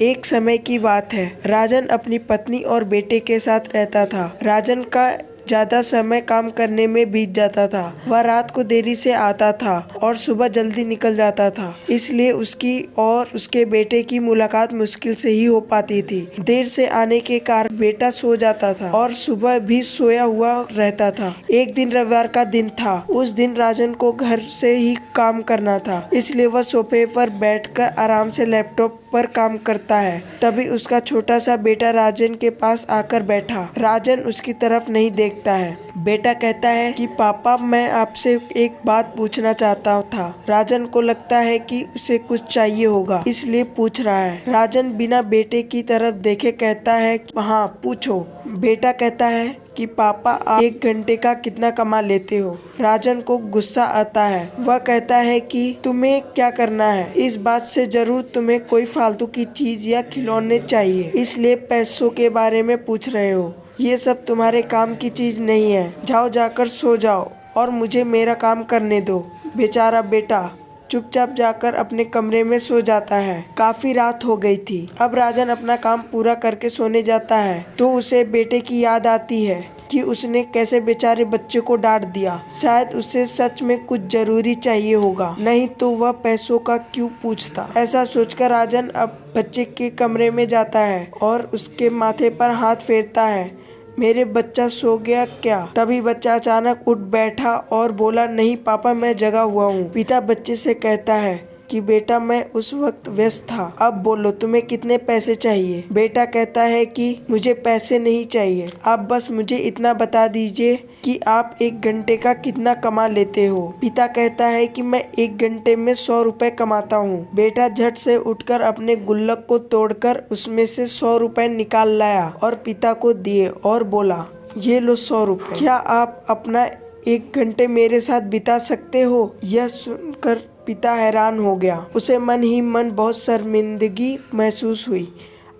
एक समय की बात है। राजन अपनी पत्नी और बेटे के साथ रहता था। राजन का ज्यादा समय काम करने में बीत जाता था। वह रात को देरी से आता था और सुबह जल्दी निकल जाता था, इसलिए उसकी और उसके बेटे की मुलाकात मुश्किल से ही हो पाती थी। देर से आने के कारण बेटा सो जाता था और सुबह भी सोया हुआ रहता था। एक दिन रविवार का दिन था। उस दिन राजन को घर से ही काम करना था, इसलिए वह सोफे पर बैठकर आराम से लैपटॉप पर काम करता है। तभी उसका छोटा सा बेटा राजन के पास आकर बैठा। राजन उसकी तरफ नहीं देखता है। बेटा कहता है कि पापा, मैं आपसे एक बात पूछना चाहता था। राजन को लगता है कि उसे कुछ चाहिए होगा, इसलिए पूछ रहा है। राजन बिना बेटे की तरफ देखे कहता है, हाँ पूछो। बेटा कहता है कि पापा, आप 1 घंटे का कितना कमा लेते हो? राजन को गुस्सा आता है। वह कहता है कि तुम्हें क्या करना है? इस बात से जरूर तुम्हें कोई फालतू की चीज या खिलौने चाहिए, इसलिए पैसों के बारे में पूछ रहे हो। ये सब तुम्हारे काम की चीज नहीं है। जाओ, जाकर सो जाओ और मुझे मेरा काम करने दो। बेचारा बेटा चुपचाप जाकर अपने कमरे में सो जाता है। काफी रात हो गई थी। अब राजन अपना काम पूरा करके सोने जाता है तो उसे बेटे की याद आती है कि उसने कैसे बेचारे बच्चे को डांट दिया। शायद उसे सच में कुछ जरूरी चाहिए होगा, नहीं तो वह पैसों का क्यों पूछता। ऐसा सोचकर राजन अब बच्चे के कमरे में जाता है और उसके माथे पर हाथ फेरता है। मेरे बच्चा सो गया क्या? तभी बच्चा अचानक उठ बैठा और बोला, नहीं पापा, मैं जगा हुआ हूँ। पिता बच्चे से कहता है कि बेटा, मैं उस वक्त व्यस्त था। अब बोलो, तुम्हें कितने पैसे चाहिए? बेटा कहता है कि मुझे पैसे नहीं चाहिए, आप बस मुझे इतना बता दीजिए कि आप 1 घंटे का कितना कमा लेते हो। पिता कहता है कि मैं 1 घंटे में 100 रुपए कमाता हूँ। बेटा झट से उठकर अपने गुल्लक को तोड़कर उसमें से 100 रुपए निकाल लाया और पिता को दिए और बोला, ये लो 100 रुपए। क्या आप अपना 1 घंटे मेरे साथ बिता सकते हो? यह सुनकर पिता हैरान हो गया। उसे मन ही मन बहुत शर्मिंदगी महसूस हुई।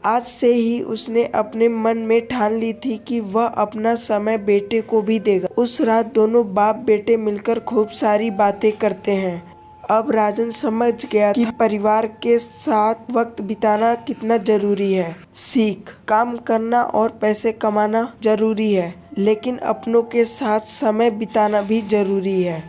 आज से ही उसने अपने मन में ठान ली थी कि वह अपना समय बेटे को भी देगा। उस रात दोनों बाप बेटे मिलकर खूब सारी बातें करते हैं। अब राजन समझ गया कि परिवार के साथ वक्त बिताना कितना जरूरी है। सीख, काम करना और पैसे कमाना जरूरी है, लेकिन अपनों के साथ समय बिताना भी जरूरी है।